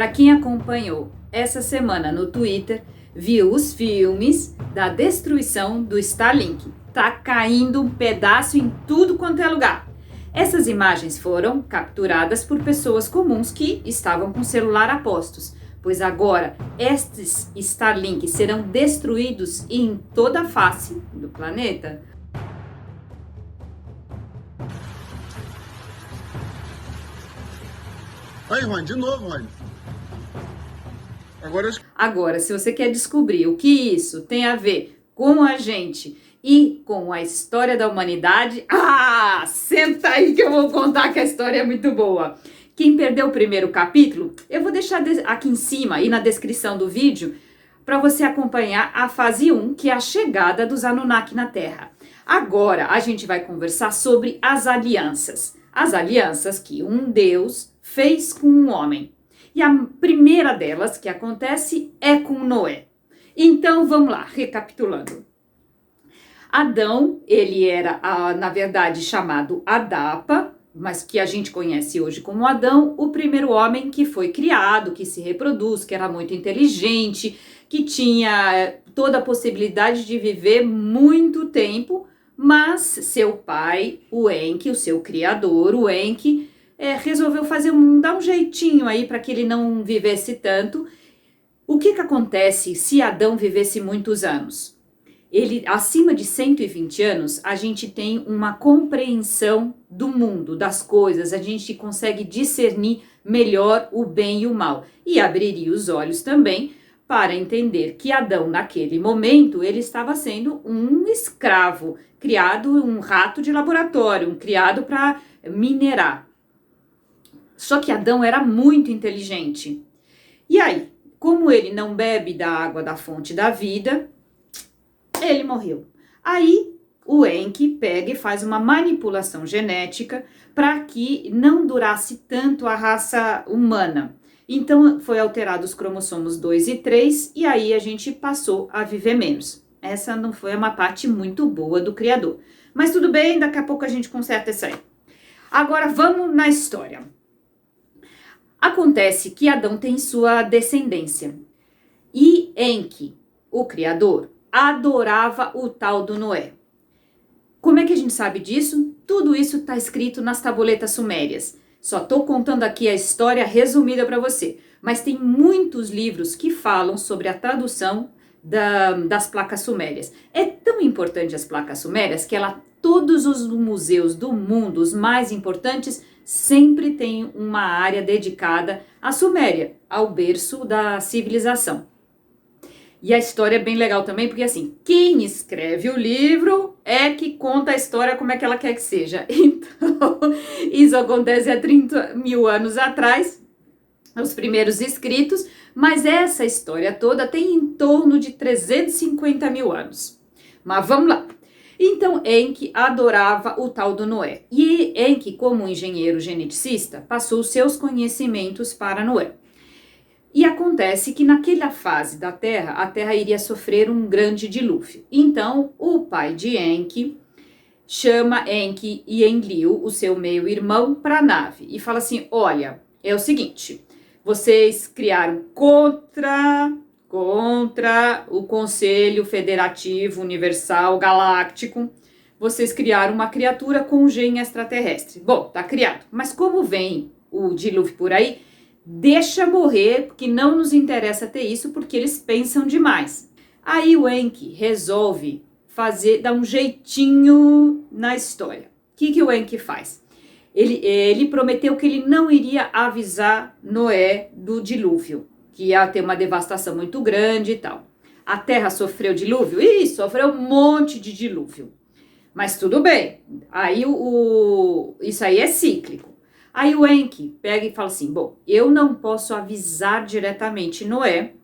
Para quem acompanhou essa semana no Twitter, viu os filmes da destruição do Starlink. Tá caindo um pedaço em tudo quanto é lugar. Essas imagens foram capturadas por pessoas comuns que estavam com o celular a postos, pois agora estes Starlinks serão destruídos em toda a face do planeta. Aí, Rony, de novo, Rony. Agora, se você quer descobrir o que isso tem a ver com a gente e com a história da humanidade, senta aí que eu vou contar que a história é muito boa. Quem perdeu o primeiro capítulo, eu vou deixar aqui em cima e na descrição do vídeo para você acompanhar a fase 1, que é a chegada dos Anunnaki na Terra. Agora a gente vai conversar sobre as alianças. As alianças que um Deus fez com um homem. E a primeira delas que acontece é com Noé. Então vamos lá, recapitulando. Adão, ele era, na verdade, chamado Adapa, mas que a gente conhece hoje como Adão, o primeiro homem que foi criado, que se reproduz, que era muito inteligente, que tinha toda a possibilidade de viver muito tempo, mas seu pai, o Enki, o seu criador, o Enki, resolveu dar um jeitinho aí para que ele não vivesse tanto. O que acontece se Adão vivesse muitos anos? Ele, acima de 120 anos, a gente tem uma compreensão do mundo, das coisas, a gente consegue discernir melhor o bem e o mal. E abriria os olhos também para entender que Adão, naquele momento, ele estava sendo um escravo, criado, um rato de laboratório, criado para minerar. Só que Adão era muito inteligente. E aí, como ele não bebe da água da fonte da vida, ele morreu. Aí o Enki pega e faz uma manipulação genética para que não durasse tanto a raça humana. Então foi alterado os cromossomos 2 e 3 e aí a gente passou a viver menos. Essa não foi uma parte muito boa do Criador. Mas tudo bem, daqui a pouco a gente conserta isso aí. Agora vamos na história. Acontece que Adão tem sua descendência. E Enki, o Criador, adorava o tal do Noé. Como é que a gente sabe disso? Tudo isso está escrito nas tabuletas sumérias. Só estou contando aqui a história resumida para você. Mas tem muitos livros que falam sobre a tradução das placas sumérias. É tão importante as placas sumérias que todos os museus do mundo, os mais importantes, sempre tem uma área dedicada à Suméria, ao berço da civilização. E a história é bem legal também, porque assim, quem escreve o livro é que conta a história como é que ela quer que seja. Então, isso acontece há 30 mil anos atrás, os primeiros escritos, mas essa história toda tem em torno de 350 mil anos. Mas vamos lá. Então, Enki adorava o tal do Noé. E Enki, como engenheiro geneticista, passou seus conhecimentos para Noé. E acontece que naquela fase da Terra, a Terra iria sofrer um grande dilúvio. Então, o pai de Enki chama Enki e Enlil, o seu meio-irmão, para a nave. E fala assim, olha, é o seguinte, vocês criaram contra o Conselho Federativo Universal Galáctico, vocês criaram uma criatura com gene extraterrestre. Bom, tá criado. Mas como vem o dilúvio por aí, deixa morrer, porque não nos interessa ter isso, porque eles pensam demais. Aí o Enki resolve dar um jeitinho na história. O que o Enki faz? Ele prometeu que ele não iria avisar Noé do dilúvio, que ia ter uma devastação muito grande e tal. A Terra sofreu dilúvio? Ih, sofreu um monte de dilúvio. Mas tudo bem, aí isso aí é cíclico. Aí o Enki pega e fala assim, bom, eu não posso avisar diretamente Noé,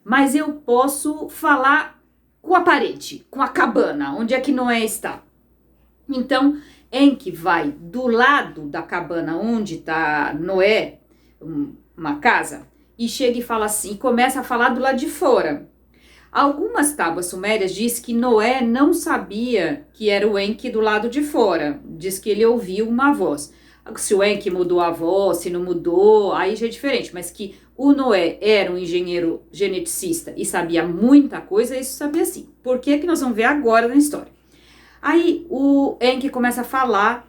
mas eu posso falar com a parede, com a cabana, onde é que Noé está. Então, Enki vai do lado da cabana onde está Noé, uma casa, e chega e fala assim, começa a falar do lado de fora. Algumas tábuas sumérias diz que Noé não sabia que era o Enki do lado de fora, diz que ele ouviu uma voz. Se o Enki mudou a voz, se não mudou, aí já é diferente, mas que o Noé era um engenheiro geneticista e sabia muita coisa, isso sabia sim. Por que que nós vamos ver agora na história? Aí o Enki começa a falar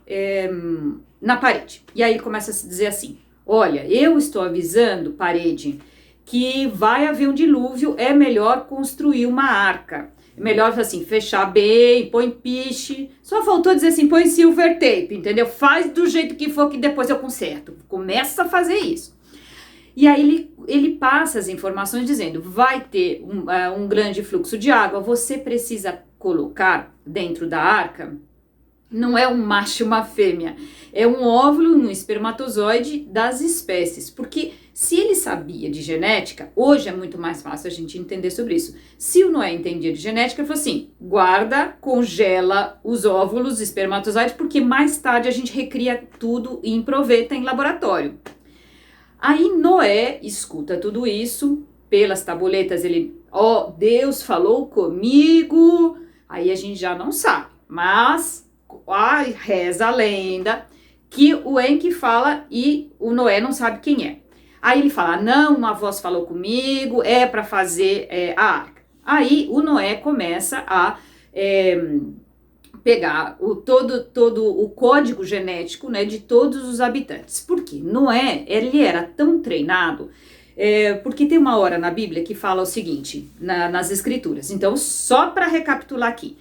na parede, e aí ele começa a se dizer assim, olha, eu estou avisando, parede, que vai haver um dilúvio, é melhor construir uma arca. É melhor, assim, fechar bem, põe piche. Só faltou dizer assim, põe silver tape, entendeu? Faz do jeito que for que depois eu conserto. Começa a fazer isso. E aí ele passa as informações dizendo, vai ter um grande fluxo de água, você precisa colocar dentro da arca, não é um macho e uma fêmea, é um óvulo, um espermatozoide das espécies, porque se ele sabia de genética, hoje é muito mais fácil a gente entender sobre isso. Se o Noé entendia de genética, ele falou assim, guarda, congela os óvulos, espermatozoides, porque mais tarde a gente recria tudo em proveta em laboratório. Aí Noé escuta tudo isso, pelas tabuletas ele, Deus falou comigo, aí a gente já não sabe, mas reza a lenda que o Enki fala e o Noé não sabe quem é. Aí ele fala, não, uma voz falou comigo, é para fazer a arca. Aí o Noé começa a pegar todo o código genético, né, de todos os habitantes. Por quê? Noé, ele era tão treinado, porque tem uma hora na Bíblia que fala o seguinte, nas escrituras. Então, só para recapitular aqui,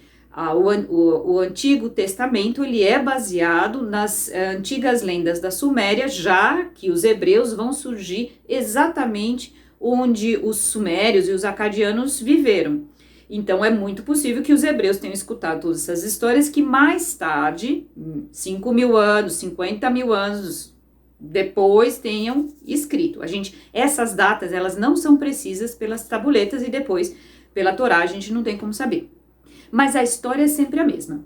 o Antigo Testamento, ele é baseado nas antigas lendas da Suméria, já que os hebreus vão surgir exatamente onde os sumérios e os acadianos viveram. Então, é muito possível que os hebreus tenham escutado todas essas histórias que mais tarde, 5.000 anos, 50.000 anos depois, tenham escrito. Essas datas, elas não são precisas pelas tabuletas e depois, pela Torá, a gente não tem como saber. Mas a história é sempre a mesma.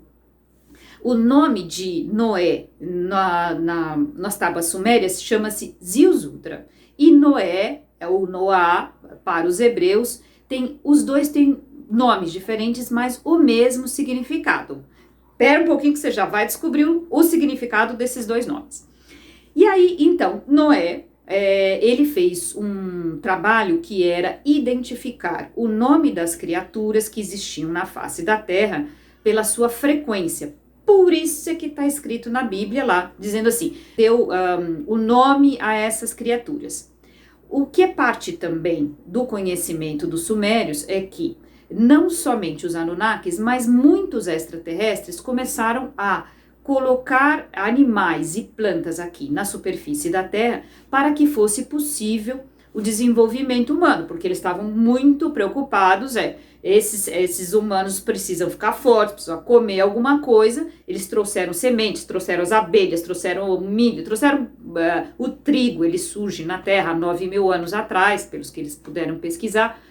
O nome de Noé nas tábuas sumérias chama-se Ziusudra. E Noé, o Noá, para os hebreus, os dois têm nomes diferentes, mas o mesmo significado. Espera um pouquinho que você já vai descobrir o significado desses dois nomes. E aí, então, Noé, ele fez um trabalho que era identificar o nome das criaturas que existiam na face da terra pela sua frequência. Por isso é que está escrito na Bíblia lá, dizendo assim, deu o nome a essas criaturas. O que é parte também do conhecimento dos sumérios é que não somente os Anunnakis, mas muitos extraterrestres começaram a colocar animais e plantas aqui na superfície da Terra para que fosse possível o desenvolvimento humano, porque eles estavam muito preocupados, esses humanos precisam ficar fortes, precisam comer alguma coisa, eles trouxeram sementes, trouxeram as abelhas, trouxeram o milho, trouxeram o trigo, ele surge na Terra há 9.000 anos atrás, pelos que eles puderam pesquisar.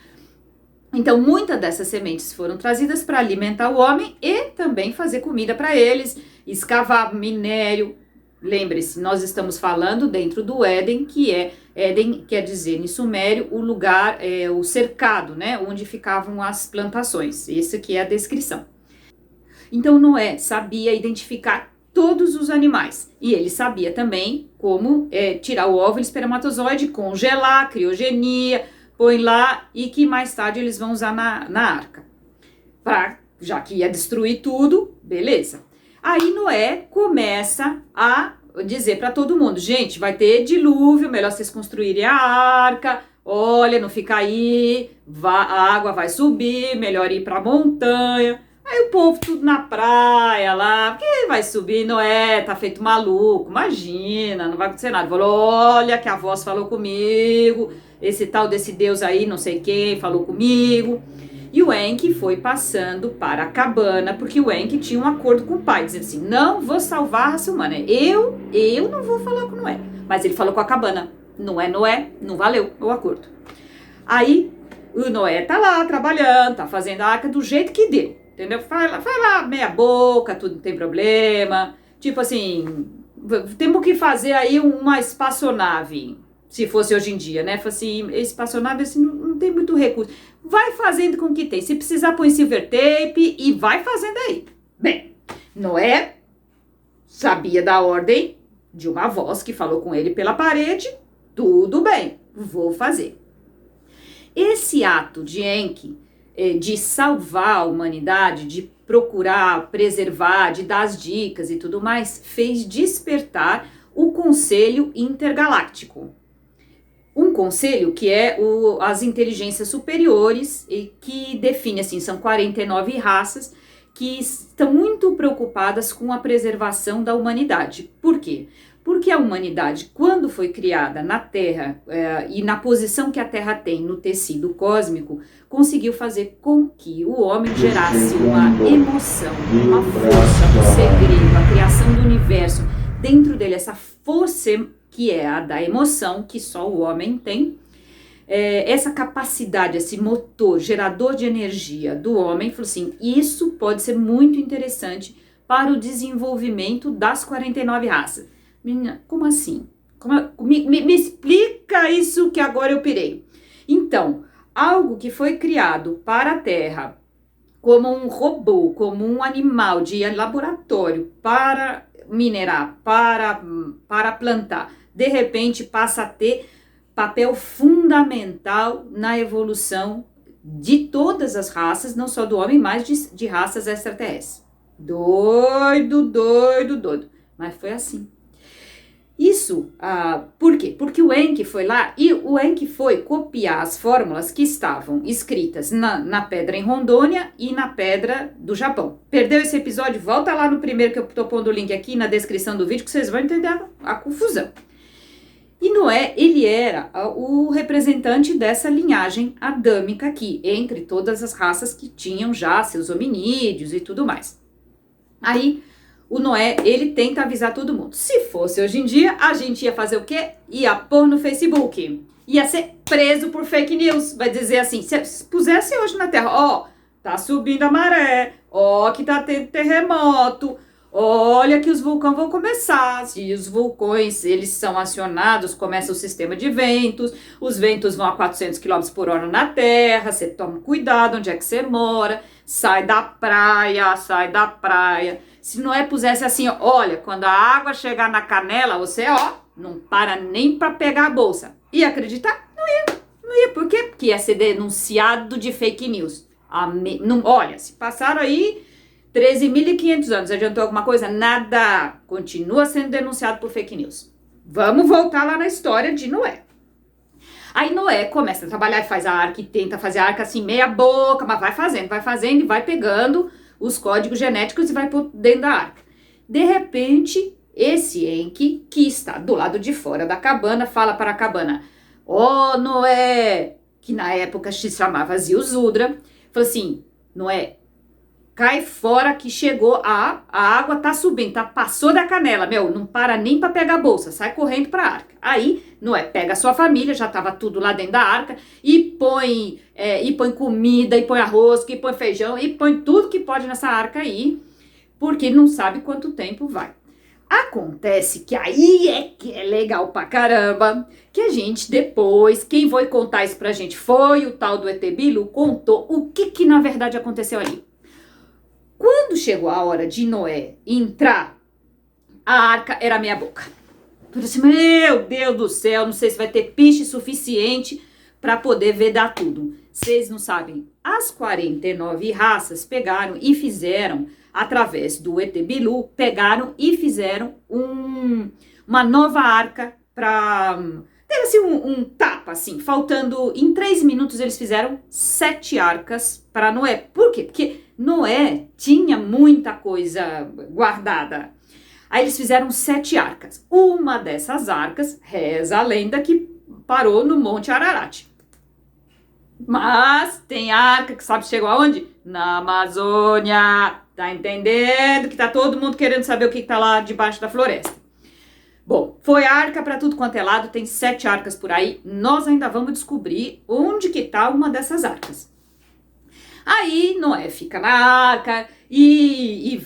Então, muitas dessas sementes foram trazidas para alimentar o homem e também fazer comida para eles, escavar minério. Lembre-se, nós estamos falando dentro do Éden, Éden quer dizer em sumério o lugar, o cercado, né, onde ficavam as plantações. Essa aqui é a descrição. Então, Noé sabia identificar todos os animais e ele sabia também como tirar o óvulo espermatozoide, congelar, criogenia, põe lá e que mais tarde eles vão usar na arca. Já que ia destruir tudo, beleza. Aí Noé começa a dizer para todo mundo, gente, vai ter dilúvio, melhor vocês construírem a arca, olha, não fica aí, a água vai subir, melhor ir para a montanha. Aí o povo tudo na praia lá, que vai subir, Noé, tá feito maluco, imagina, não vai acontecer nada. Falou, olha que a voz falou comigo, esse tal desse Deus aí, não sei quem, falou comigo. E o Enki foi passando para a cabana, porque o Enki tinha um acordo com o pai, dizendo assim, não vou salvar a raça humana, eu não vou falar com Noé. Mas ele falou com a cabana, não é Noé, não valeu o acordo. Aí o Noé tá lá trabalhando, tá fazendo a arca do jeito que deu, entendeu? Vai lá meia boca, tudo não tem problema. Tipo assim, temos que fazer aí uma espaçonave, se fosse hoje em dia, né? Assim, espaçonave assim, não tem muito recurso. Vai fazendo com o que tem. Se precisar, põe silver tape e vai fazendo aí. Bem, Noé sabia da ordem de uma voz que falou com ele pela parede, tudo bem, vou fazer. Esse ato de Enki, de salvar a humanidade, de procurar preservar, de dar as dicas e tudo mais, fez despertar o Conselho Intergaláctico. Um conselho que é as inteligências superiores e que define, assim, são 49 raças que estão muito preocupadas com a preservação da humanidade. Por quê? Porque a humanidade, quando foi criada na Terra e na posição que a Terra tem no tecido cósmico, conseguiu fazer com que o homem gerasse uma emoção, uma força, um segredo, a criação do universo. Dentro dele, essa força que é a da emoção, que só o homem tem, essa capacidade, esse motor, gerador de energia do homem, falou assim, isso pode ser muito interessante para o desenvolvimento das 49 raças. Menina, como assim? Me explica isso que agora eu pirei. Então, algo que foi criado para a Terra como um robô, como um animal de laboratório para minerar, para plantar, de repente passa a ter papel fundamental na evolução de todas as raças, não só do homem, mas de raças extraterrestres. Doido. Mas foi assim. Isso, por quê? Porque o Enki foi lá e o Enki foi copiar as fórmulas que estavam escritas na pedra em Rondônia e na pedra do Japão. Perdeu esse episódio? Volta lá no primeiro que eu tô pondo o link aqui na descrição do vídeo que vocês vão entender a confusão. E Noé, ele era o representante dessa linhagem adâmica aqui, entre todas as raças que tinham já seus hominídeos e tudo mais. Aí, o Noé, ele tenta avisar todo mundo. Se fosse hoje em dia, a gente ia fazer o quê? Ia pôr no Facebook. Ia ser preso por fake news. Vai dizer assim, se pusesse hoje na Terra, ó, tá subindo a maré, ó, que tá tendo terremoto, olha que os vulcões vão começar. Se os vulcões, eles são acionados, começa o sistema de ventos, os ventos vão a 400 km por hora na Terra, você toma cuidado onde é que você mora, sai da praia. Se Noé pusesse assim, olha, quando a água chegar na canela, você, não para nem para pegar a bolsa. Ia acreditar? Não ia. Por quê? Porque ia ser denunciado de fake news. Olha, se passaram aí 13.500 anos, adiantou alguma coisa? Nada. Continua sendo denunciado por fake news. Vamos voltar lá na história de Noé. Aí Noé começa a trabalhar e faz a arca e tenta fazer a arca assim meia boca, mas vai fazendo e vai pegando os códigos genéticos e vai por dentro da arca. De repente, esse Enki, que está do lado de fora da cabana, fala para a cabana, Noé, que na época se chamava Ziusudra, falou assim, Noé, cai fora que chegou, a água tá subindo, passou da canela, não para nem para pegar a bolsa, sai correndo para a arca. Aí, Noé pega a sua família, já tava tudo lá dentro da arca, e põe comida, e põe arroz, e põe feijão, e põe tudo que pode nessa arca aí, porque não sabe quanto tempo vai. Acontece que aí é que é legal pra caramba, que a gente depois, quem foi contar isso pra gente foi o tal do ET Bilu, contou o que na verdade aconteceu ali. Quando chegou a hora de Noé entrar, a arca era meia boca. Eu disse, meu Deus do céu, não sei se vai ter piche suficiente para poder vedar tudo. Vocês não sabem, as 49 raças pegaram e fizeram, através do ET Bilu, pegaram e fizeram uma nova arca para... Teve assim um tapa, assim, faltando, em 3 minutos eles fizeram 7 arcas para Noé. Por quê? Porque Noé tinha muita coisa guardada. Aí eles fizeram 7 arcas. Uma dessas arcas, reza a lenda, que parou no Monte Ararat. Mas tem arca que sabe chegou aonde? Na Amazônia. Tá entendendo? Que tá todo mundo querendo saber o que tá lá debaixo da floresta. Bom, foi arca para tudo quanto é lado, tem 7 arcas por aí. Nós ainda vamos descobrir onde que tá uma dessas arcas. Aí Noé fica na arca e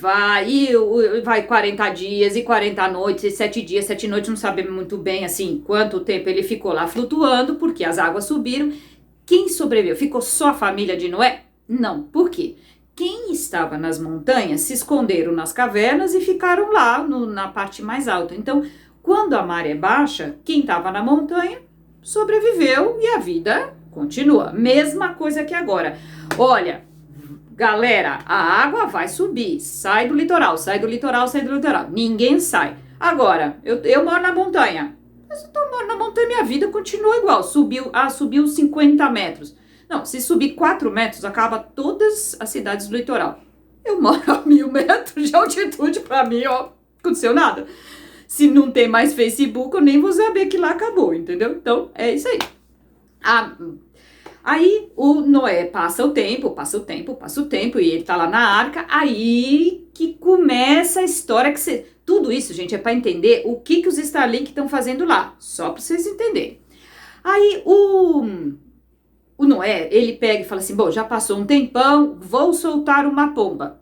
vai 40 dias e 40 noites, e 7 dias, 7 noites, não sabemos muito bem assim quanto tempo ele ficou lá flutuando, porque as águas subiram. Quem sobreviveu? Ficou só a família de Noé? Não, por quê? Quem estava nas montanhas se esconderam nas cavernas e ficaram lá na parte mais alta. Então, Quando a maré baixa, quem estava na montanha sobreviveu e a vida continua. Mesma coisa que agora. Olha, galera, a água vai subir, sai do litoral, sai do litoral, sai do litoral. Ninguém sai. Agora, eu moro na montanha. Mas eu moro na montanha, minha vida continua igual. Subiu 50 metros. Não, se subir 4 metros, acaba todas as cidades do litoral. Eu moro a 1000 metros de altitude, pra mim, ó, aconteceu nada. Se não tem mais Facebook, eu nem vou saber que lá acabou, entendeu? Então, é isso aí. Aí o Noé passa o tempo, e ele tá lá na arca, aí que começa a história que tudo isso, gente, é para entender o que os Starlink estão fazendo lá, só para vocês entenderem. Aí o Noé, ele pega e fala assim, bom, já passou um tempão, vou soltar uma pomba.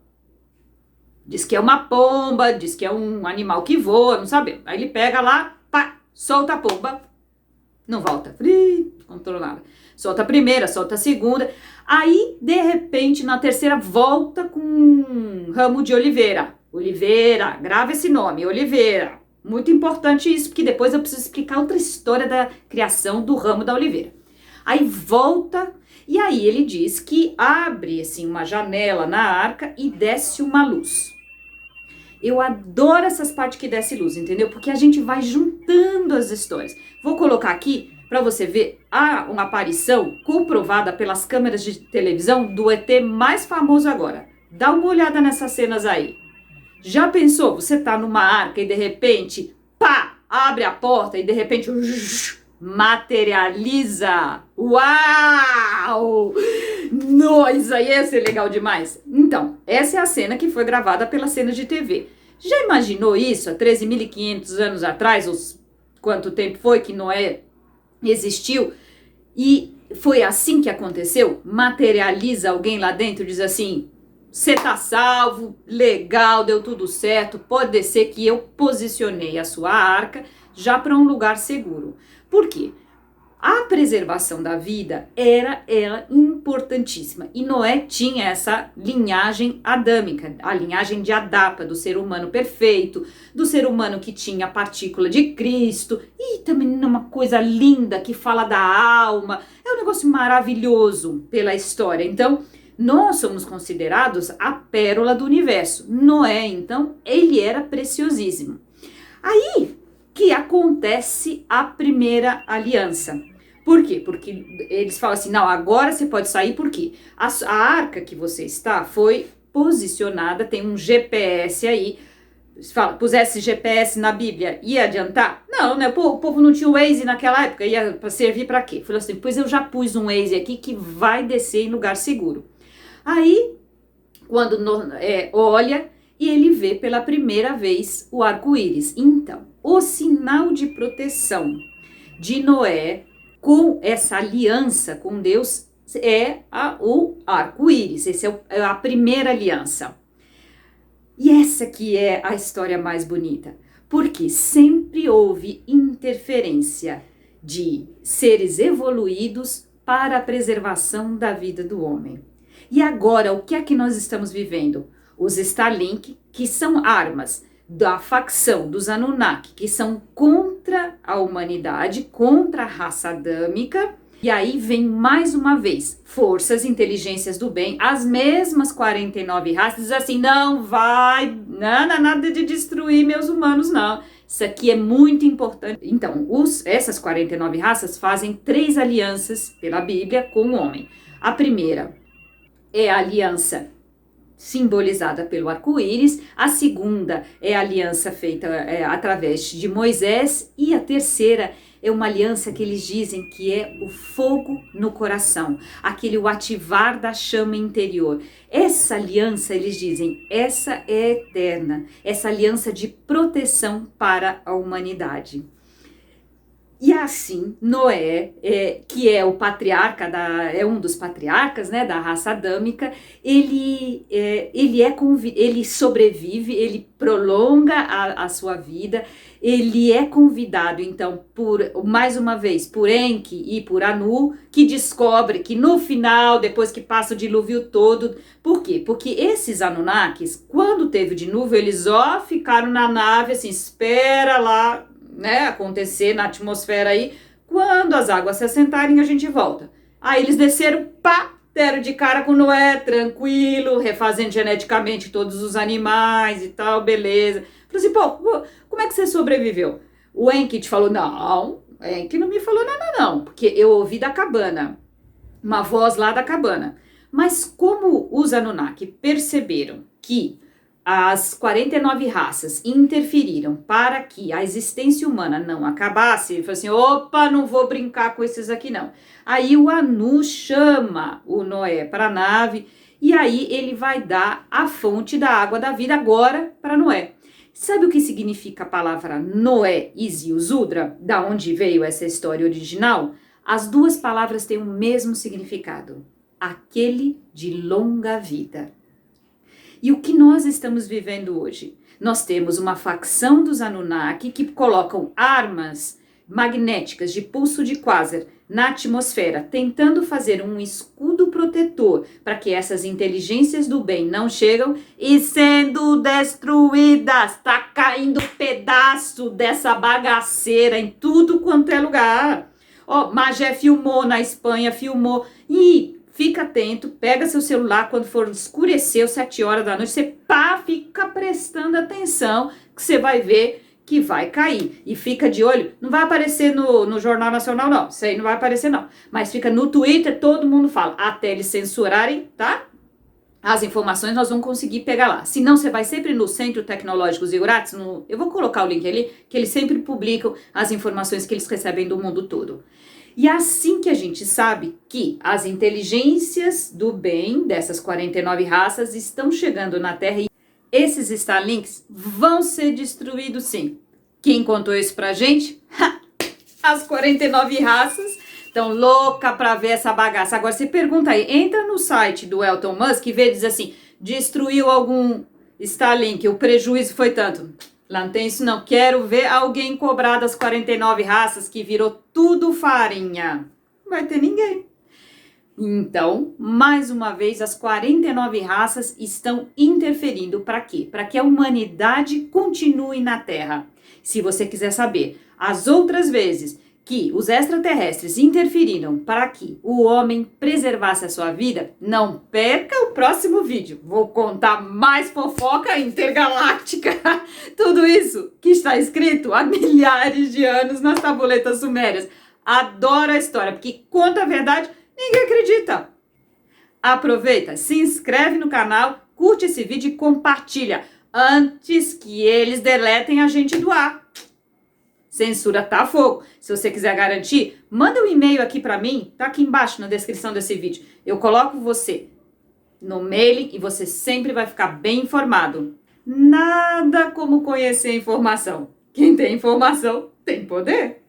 Diz que é uma pomba, diz que é um animal que voa, não sabe. Aí ele pega lá, pá, solta a pomba, não volta, controlada. Solta a primeira, solta a segunda. Aí, de repente, na terceira, volta com um ramo de oliveira. Oliveira, grava esse nome, oliveira. Muito importante isso, porque depois eu preciso explicar outra história da criação do ramo da oliveira. Aí volta, e aí ele diz que abre assim uma janela na arca e desce uma luz. Eu adoro essas partes que desce luz, entendeu? Porque a gente vai juntando as histórias. Vou colocar aqui para você ver uma aparição comprovada pelas câmeras de televisão do ET mais famoso agora. Dá uma olhada nessas cenas aí. Já pensou? Você tá numa arca e de repente, pá, abre a porta e de repente materializa. Uau! Nossa, ia ser legal demais. Então, essa é a cena que foi gravada pela cena de TV. Já imaginou isso há 13.500 anos atrás? Quanto tempo foi que Noé existiu? E foi assim que aconteceu? Materializa alguém lá dentro e diz assim, você tá salvo, legal, deu tudo certo, pode descer que eu posicionei a sua arca já para um lugar seguro. Por quê? A preservação da vida era importantíssima. E Noé tinha essa linhagem adâmica, a linhagem de Adapa, do ser humano perfeito, do ser humano que tinha a partícula de Cristo. E também uma coisa linda que fala da alma. É um negócio maravilhoso pela história. Então, nós somos considerados a pérola do universo. Noé, então, ele era preciosíssimo. Aí que acontece a primeira aliança. Por quê? Porque eles falam assim, não, agora você pode sair, porque a arca que você está foi posicionada, tem um GPS aí. Fala, pusesse GPS na Bíblia, ia adiantar? Não, né? O povo não tinha o Waze naquela época, ia servir para quê? Falou assim, pois eu já pus um Waze aqui que vai descer em lugar seguro. Aí, quando olha, e ele vê pela primeira vez o arco-íris. Então, o sinal de proteção de Noé com essa aliança com Deus é o arco-íris. Essa é a primeira aliança. E essa que é a história mais bonita, porque sempre houve interferência de seres evoluídos para a preservação da vida do homem. E agora, o que é que nós estamos vivendo? Os Starlink, que são armas da facção dos Anunnaki, que são contra a humanidade, contra a raça adâmica. E aí vem mais uma vez, forças, inteligências do bem, as mesmas 49 raças, diz assim, não vai, nada de destruir meus humanos, não. Isso aqui é muito importante. Então, essas 49 raças fazem 3 alianças pela Bíblia com o homem. A primeira é a aliança simbolizada pelo arco-íris, a segunda é a aliança feita através de Moisés, e a terceira é uma aliança que eles dizem que é o fogo no coração, o ativar da chama interior. Essa aliança, eles dizem, essa é eterna, essa aliança de proteção para a humanidade. E assim, Noé, que é o patriarca, é um dos patriarcas, né, da raça adâmica, ele sobrevive, ele prolonga a sua vida, ele é convidado, então, mais uma vez, por Enki e por Anu, que descobre que no final, depois que passa o dilúvio todo, por quê? Porque esses Anunnakis, quando teve o dilúvio, eles ficaram na nave, assim, espera lá, né, acontecer na atmosfera aí. Quando as águas se assentarem, a gente volta. Aí eles desceram, pá, deram de cara com Noé, tranquilo, refazendo geneticamente todos os animais e tal, beleza. Falei assim, pô, como é que você sobreviveu? O Enki te falou, não, o Enki não me falou nada não, porque eu ouvi da cabana, uma voz lá da cabana. Mas como os Anunnaki perceberam que as 49 raças interferiram para que a existência humana não acabasse, ele falou assim, opa, não vou brincar com esses aqui não. Aí o Anu chama o Noé para a nave e aí ele vai dar a fonte da água da vida agora para Noé. Sabe o que significa a palavra Noé e Ziusudra? Da onde veio essa história original? As duas palavras têm o mesmo significado, aquele de longa vida. E o que nós estamos vivendo hoje? Nós temos uma facção dos Anunnaki que colocam armas magnéticas de pulso de quasar na atmosfera, tentando fazer um escudo protetor para que essas inteligências do bem não chegam e sendo destruídas. Tá caindo pedaço dessa bagaceira em tudo quanto é lugar. Ó, Magé filmou na Espanha, filmou e fica atento, pega seu celular quando for escurecer, 7 horas da noite, você fica prestando atenção que você vai ver que vai cair. E fica de olho, não vai aparecer no Jornal Nacional não, isso aí não vai aparecer não. Mas fica no Twitter, todo mundo fala, até eles censurarem, tá? As informações nós vamos conseguir pegar lá. Se não, você vai sempre no Centro Tecnológico Zigurates, eu vou colocar o link ali, que eles sempre publicam as informações que eles recebem do mundo todo. E é assim que a gente sabe que as inteligências do bem dessas 49 raças estão chegando na Terra e esses Starlinks vão ser destruídos sim. Quem contou isso pra gente? As 49 raças estão louca pra ver essa bagaça. Agora você pergunta aí, entra no site do Elon Musk e vê, diz assim, destruiu algum Starlink, o prejuízo foi tanto. Lá não tem isso não, quero ver alguém cobrar das 49 raças que virou tudo farinha. Não vai ter ninguém. Então, mais uma vez, as 49 raças estão interferindo para quê? Para que a humanidade continue na Terra. Se você quiser saber as outras vezes que os extraterrestres interferiram para que o homem preservasse a sua vida, não perca o próximo vídeo. Vou contar mais fofoca intergaláctica. Tudo isso que está escrito há milhares de anos nas tabuletas sumérias. Adoro a história, porque conta a verdade, ninguém acredita. Aproveita, se inscreve no canal, curte esse vídeo e compartilha antes que eles deletem a gente do ar. Censura tá fogo. Se você quiser garantir, manda um e-mail aqui pra mim, tá aqui embaixo na descrição desse vídeo. Eu coloco você no mailing e você sempre vai ficar bem informado. Nada como conhecer a informação. Quem tem informação tem poder.